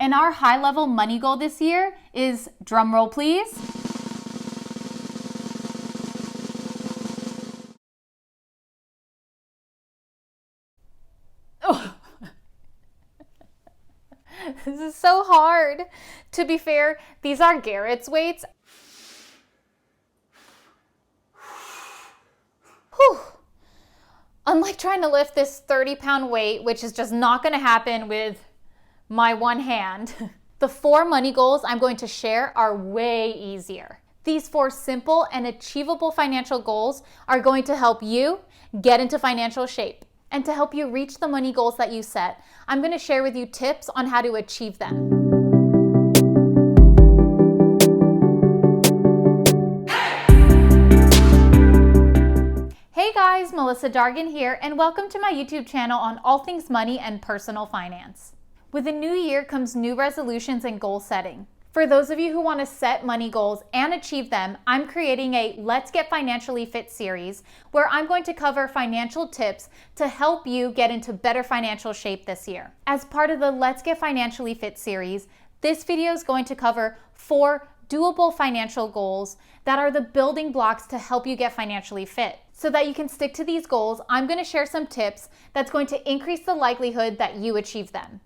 And our high-level money goal this year is, drumroll please, oh. This is so hard. To be fair, these are Garrett's weights. Whew. Unlike trying to lift this 30-pound weight, which is just not going to happen with my one hand, the 4 money goals I'm going to share are way easier. These 4 simple and achievable financial goals are going to help you get into financial shape. And to help you reach the money goals that you set, I'm going to share with you tips on how to achieve them. Hey guys, Melissa Dargan here, and welcome to my YouTube channel on all things money and personal finance. With the new year comes new resolutions and goal setting. For those of you who want to set money goals and achieve them, I'm creating a Let's Get Financially Fit series where I'm going to cover financial tips to help you get into better financial shape this year. As part of the Let's Get Financially Fit series, this video is going to cover 4 doable financial goals that are the building blocks to help you get financially fit. So that you can stick to these goals, I'm going to share some tips that's going to increase the likelihood that you achieve them.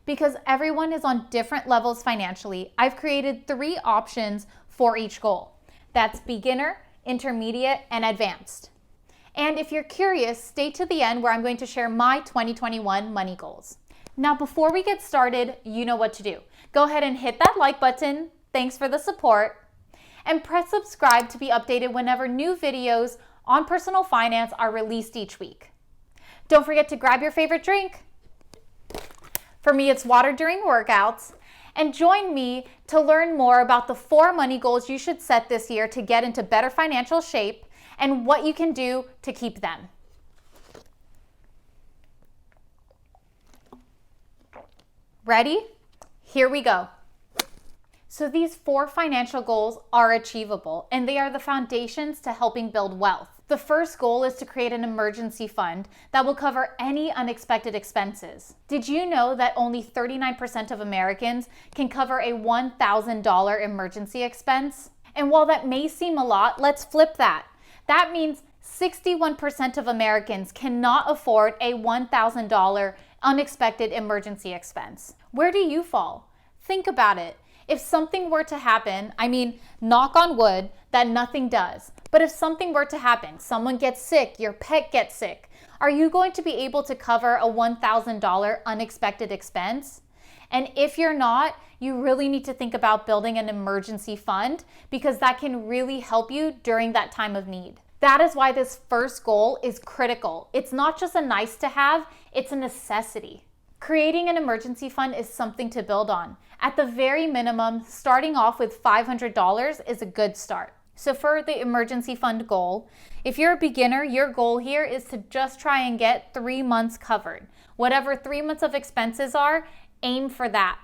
Because everyone is on different levels financially, I've created 3 options for each goal. That's beginner, intermediate, and advanced. And if you're curious, stay to the end where I'm going to share my 2021 money goals. Now, before we get started, you know what to do. Go ahead and hit that like button. Thanks for the support. And press subscribe to be updated whenever new videos on personal finance are released each week. Don't forget to grab your favorite drink. For me, it's water during workouts. And join me to learn more about the 4 money goals you should set this year to get into better financial shape and what you can do to keep them. Ready? Here we go. So these 4 financial goals are achievable, and they are the foundations to helping build wealth. The first goal is to create an emergency fund that will cover any unexpected expenses. Did you know that only 39% of Americans can cover a $1,000 emergency expense? And while that may seem a lot, let's flip that. That means 61% of Americans cannot afford a $1,000 unexpected emergency expense. Where do you fall? Think about it. If something were to happen, knock on wood that nothing does, but if something were to happen, someone gets sick, your pet gets sick, are you going to be able to cover a $1,000 unexpected expense? And if you're not, you really need to think about building an emergency fund because that can really help you during that time of need. That is why this first goal is critical. It's not just a nice to have, it's a necessity. Creating an emergency fund is something to build on. At the very minimum, starting off with $500 is a good start. So for the emergency fund goal, if you're a beginner, your goal here is to just try and get 3 months covered. Whatever 3 months of expenses are, aim for that.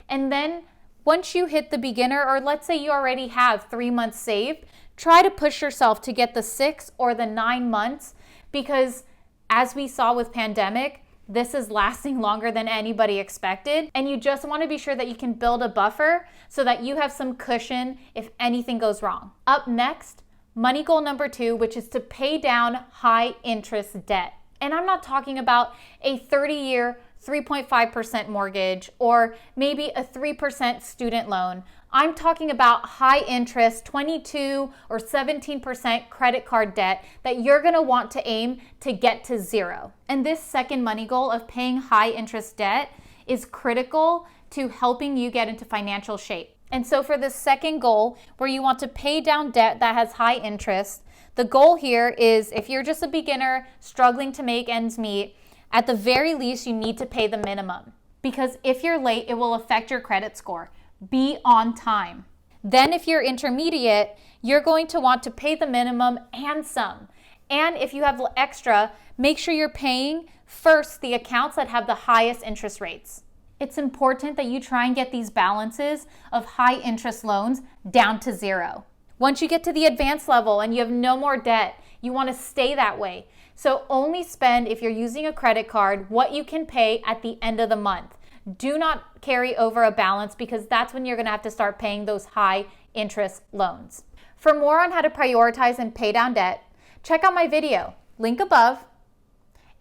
And then once you hit the beginner, or let's say you already have 3 months saved, try to push yourself to get the 6 or the 9 months because as we saw with pandemic, this is lasting longer than anybody expected, and you just want to be sure that you can build a buffer so that you have some cushion if anything goes wrong. Up next, money goal number 2, which is to pay down high interest debt. And I'm not talking about a 30-year 3.5% mortgage or maybe a 3% student loan. I'm talking about high interest 22 or 17% credit card debt that you're going to want to aim to get to 0. And this second money goal of paying high interest debt is critical to helping you get into financial shape. And so for the second goal, where you want to pay down debt that has high interest, the goal here is if you're just a beginner struggling to make ends meet, at the very least, you need to pay the minimum. Because if you're late, it will affect your credit score. Be on time. Then if you're intermediate, you're going to want to pay the minimum and some. And if you have extra, make sure you're paying first the accounts that have the highest interest rates. It's important that you try and get these balances of high interest loans down to 0. Once you get to the advanced level and you have no more debt, you want to stay that way. So only spend, if you're using a credit card, what you can pay at the end of the month. Do not carry over a balance because that's when you're going to have to start paying those high interest loans. For more on how to prioritize and pay down debt, check out my video, link above,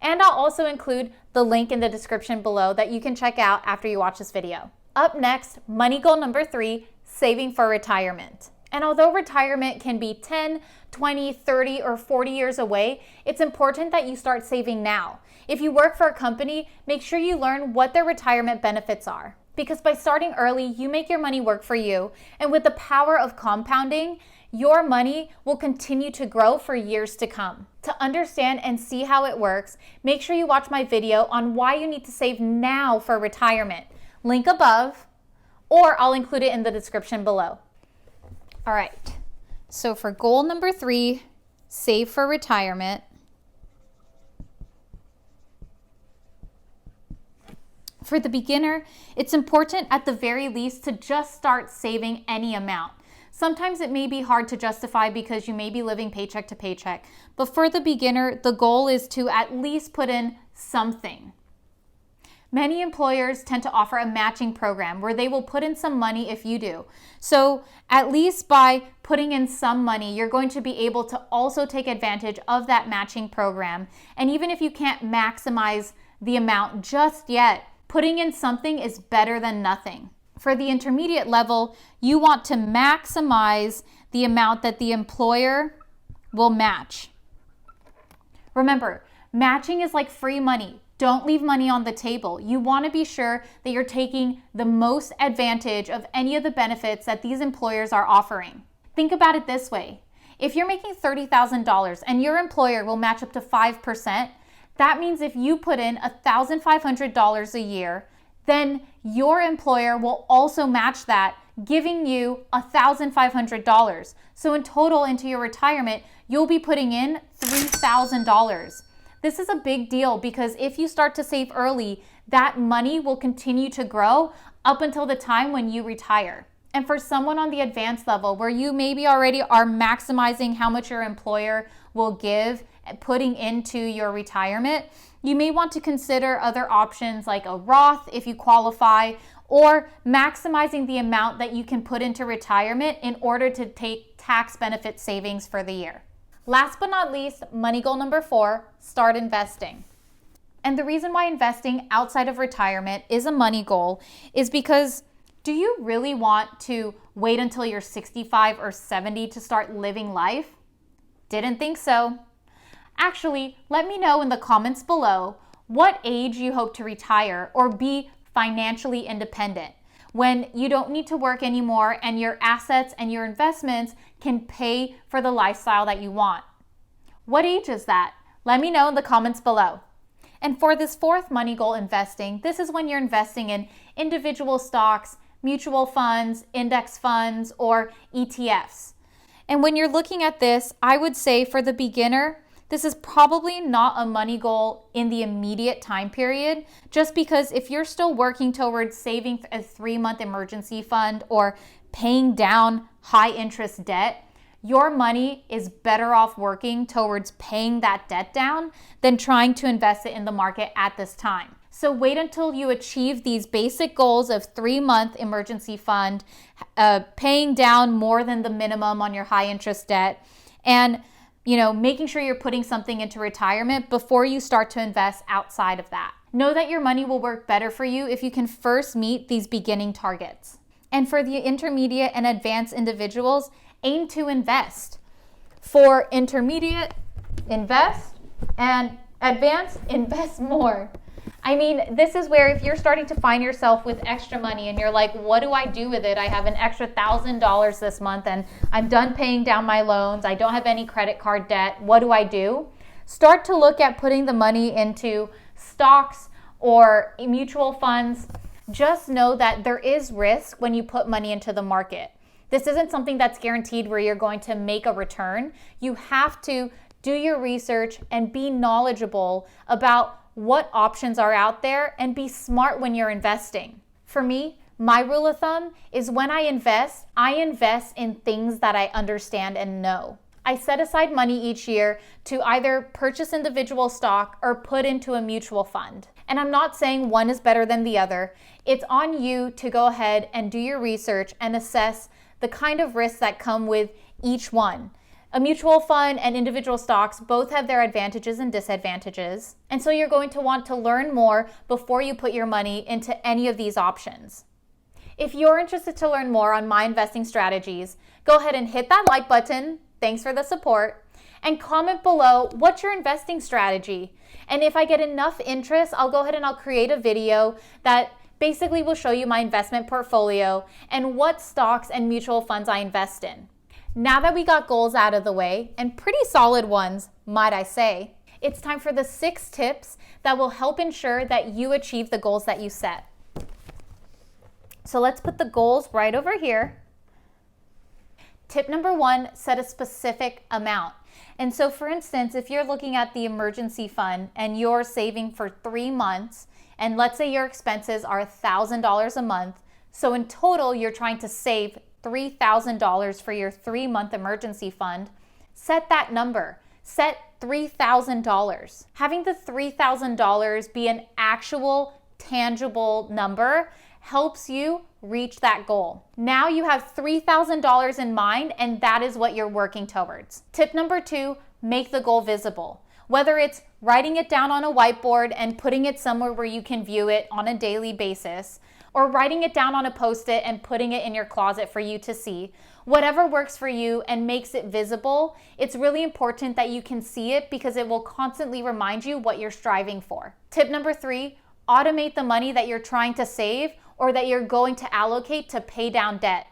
and I'll also include the link in the description below that you can check out after you watch this video. Up next, money goal number 3, saving for retirement. And although retirement can be 10, 20, 30, or 40 years away, it's important that you start saving now. If you work for a company, make sure you learn what their retirement benefits are. Because by starting early, you make your money work for you. And with the power of compounding, your money will continue to grow for years to come. To understand and see how it works, make sure you watch my video on why you need to save now for retirement. Link above, or I'll include it in the description below. All right, so for goal number 3, save for retirement. For the beginner, it's important at the very least to just start saving any amount. Sometimes it may be hard to justify because you may be living paycheck to paycheck, but for the beginner, the goal is to at least put in something. Many employers tend to offer a matching program where they will put in some money if you do. So at least by putting in some money, you're going to be able to also take advantage of that matching program. And even if you can't maximize the amount just yet, putting in something is better than nothing. For the intermediate level, you want to maximize the amount that the employer will match. Remember, matching is like free money. Don't leave money on the table. You want to be sure that you're taking the most advantage of any of the benefits that these employers are offering. Think about it this way. If you're making $30,000 and your employer will match up to 5%, that means if you put in $1,500 a year, then your employer will also match that, giving you $1,500. So in total into your retirement, you'll be putting in $3,000. This is a big deal because if you start to save early, that money will continue to grow up until the time when you retire. And for someone on the advanced level where you maybe already are maximizing how much your employer will give, putting into your retirement, you may want to consider other options like a Roth if you qualify, or maximizing the amount that you can put into retirement in order to take tax benefit savings for the year. Last but not least, money goal number 4, start investing. And the reason why investing outside of retirement is a money goal is because do you really want to wait until you're 65 or 70 to start living life? Didn't think so. Actually, let me know in the comments below what age you hope to retire or be financially independent, when you don't need to work anymore and your assets and your investments can pay for the lifestyle that you want. What age is that? Let me know in the comments below. And for this 4th money goal, investing, this is when you're investing in individual stocks, mutual funds, index funds, or ETFs. And when you're looking at this, I would say for the beginner, this is probably not a money goal in the immediate time period, just because if you're still working towards saving a 3-month emergency fund or paying down high interest debt, your money is better off working towards paying that debt down than trying to invest it in the market at this time. So wait until you achieve these basic goals of 3-month emergency fund, paying down more than the minimum on your high interest debt, and making sure you're putting something into retirement before you start to invest outside of that. Know that your money will work better for you if you can first meet these beginning targets. And for the intermediate and advanced individuals, aim to invest. For intermediate, invest, and advanced, invest more. I mean, this is where if you're starting to find yourself with extra money and you're like, what do I do with it? I have an extra $1,000 this month and I'm done paying down my loans. I don't have any credit card debt. What do I do? Start to look at putting the money into stocks or mutual funds. Just know that there is risk when you put money into the market. This isn't something that's guaranteed where you're going to make a return. You have to do your research and be knowledgeable about what options are out there and be smart when you're investing. For me, my rule of thumb is when I invest in things that I understand and know. I set aside money each year to either purchase individual stock or put into a mutual fund. And I'm not saying one is better than the other. It's on you to go ahead and do your research and assess the kind of risks that come with each one. A mutual fund and individual stocks both have their advantages and disadvantages. And so you're going to want to learn more before you put your money into any of these options. If you're interested to learn more on my investing strategies, go ahead and hit that like button. Thanks for the support. And comment below, what's your investing strategy? And if I get enough interest, I'll go ahead and I'll create a video that basically will show you my investment portfolio and what stocks and mutual funds I invest in. Now that we got goals out of the way, and pretty solid ones, might I say, it's time for the 6 tips that will help ensure that you achieve the goals that you set. So let's put the goals right over here. Tip number 1, set a specific amount. And so for instance, if you're looking at the emergency fund and you're saving for 3 months, and let's say your expenses are $1,000 a month, so in total you're trying to save $3,000 for your 3-month emergency fund, set that number. Set $3,000. Having the $3,000 be an actual tangible number helps you reach that goal. Now you have $3,000 in mind, and that is what you're working towards. Tip number 2, make the goal visible. Whether it's writing it down on a whiteboard and putting it somewhere where you can view it on a daily basis, or writing it down on a Post-it and putting it in your closet for you to see, whatever works for you and makes it visible, it's really important that you can see it because it will constantly remind you what you're striving for. Tip number 3, automate the money that you're trying to save or that you're going to allocate to pay down debt.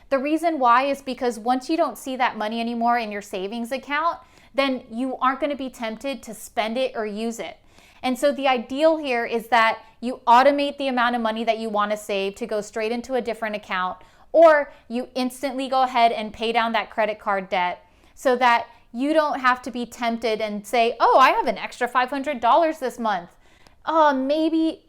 The reason why is because once you don't see that money anymore in your savings account, then you aren't going to be tempted to spend it or use it. And so the ideal here is that you automate the amount of money that you want to save to go straight into a different account, or you instantly go ahead and pay down that credit card debt so that you don't have to be tempted and say, oh, I have an extra $500 this month. Oh, maybe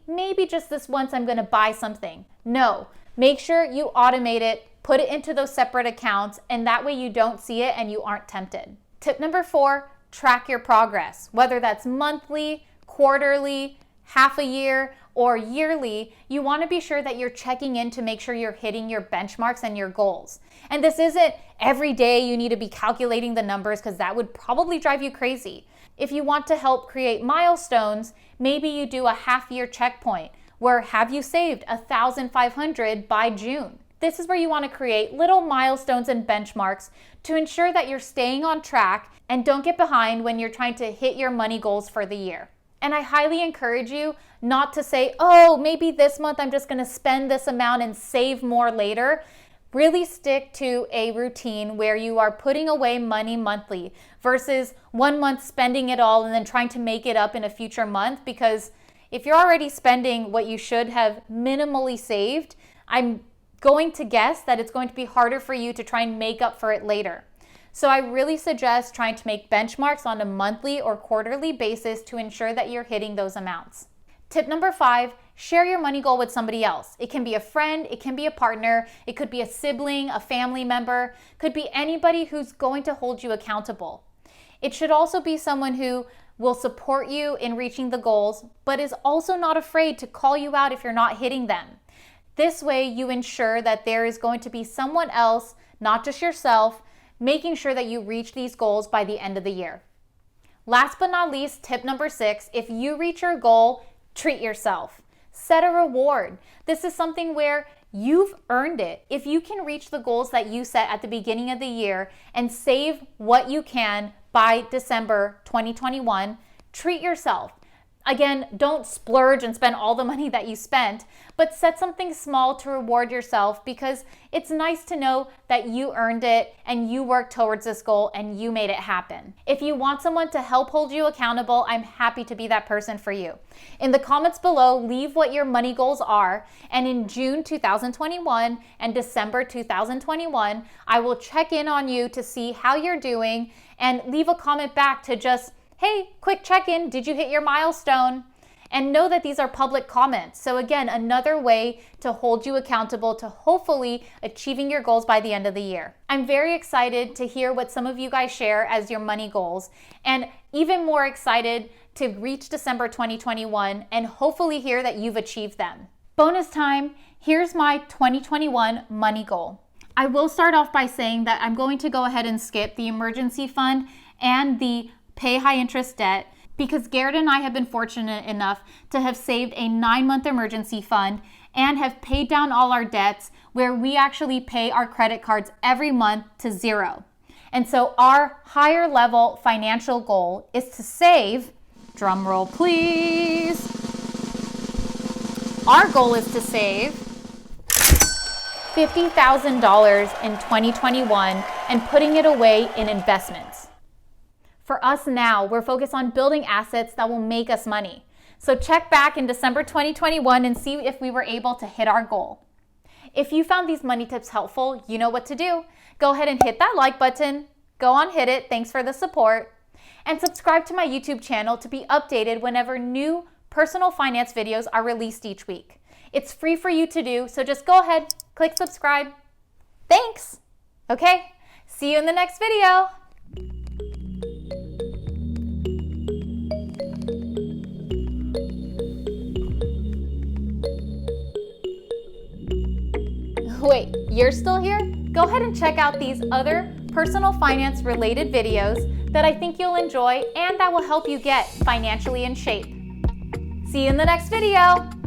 just this once I'm going to buy something. No, make sure you automate it, put it into those separate accounts, and that way you don't see it and you aren't tempted. Tip number 4, track your progress. Whether that's monthly, quarterly, half a year, or yearly, you want to be sure that you're checking in to make sure you're hitting your benchmarks and your goals. And this isn't every day you need to be calculating the numbers because that would probably drive you crazy. If you want to help create milestones, maybe you do a half-year checkpoint where have you saved $1,500 by June? This is where you want to create little milestones and benchmarks to ensure that you're staying on track and don't get behind when you're trying to hit your money goals for the year. And I highly encourage you not to say, oh, maybe this month I'm just going to spend this amount and save more later. Really stick to a routine where you are putting away money monthly versus 1 month spending it all and then trying to make it up in a future month, because if you're already spending what you should have minimally saved, I'm going to guess that it's going to be harder for you to try and make up for it later. So I really suggest trying to make benchmarks on a monthly or quarterly basis to ensure that you're hitting those amounts. Tip number 5, share your money goal with somebody else. It can be a friend, it can be a partner, it could be a sibling, a family member, could be anybody who's going to hold you accountable. It should also be someone who will support you in reaching the goals, but is also not afraid to call you out if you're not hitting them. This way you ensure that there is going to be someone else, not just yourself, making sure that you reach these goals by the end of the year. Last but not least, tip number 6, if you reach your goal, treat yourself. Set a reward. This is something where you've earned it. If you can reach the goals that you set at the beginning of the year and save what you can by December 2021, treat yourself. Again, don't splurge and spend all the money that you spent, but set something small to reward yourself, because it's nice to know that you earned it and you worked towards this goal and you made it happen. If you want someone to help hold you accountable, I'm happy to be that person for you. In the comments below, leave what your money goals are, and in June 2021 and December 2021, I will check in on you to see how you're doing and leave a comment back to just, hey, quick check-in, did you hit your milestone? And know that these are public comments. So again, another way to hold you accountable to hopefully achieving your goals by the end of the year. I'm very excited to hear what some of you guys share as your money goals. And even more excited to reach December 2021 and hopefully hear that you've achieved them. Bonus time, here's my 2021 money goal. I will start off by saying that I'm going to go ahead and skip the emergency fund and the pay high interest debt because Garrett and I have been fortunate enough to have saved a 9-month emergency fund and have paid down all our debts where we actually pay our credit cards every month to zero. And so our higher level financial goal is to save, drum roll please, our goal is to save $50,000 in 2021 and putting it away in investments. For us now, we're focused on building assets that will make us money. So check back in December 2021 and see if we were able to hit our goal. If you found these money tips helpful, you know what to do. Go ahead and hit that like button. Go on, hit it. Thanks for the support. And subscribe to my YouTube channel to be updated whenever new personal finance videos are released each week. It's free for you to do, so just go ahead, click subscribe. Thanks. Okay, see you in the next video. Wait, you're still here? Go ahead and check out these other personal finance related videos that I think you'll enjoy and that will help you get financially in shape. See you in the next video.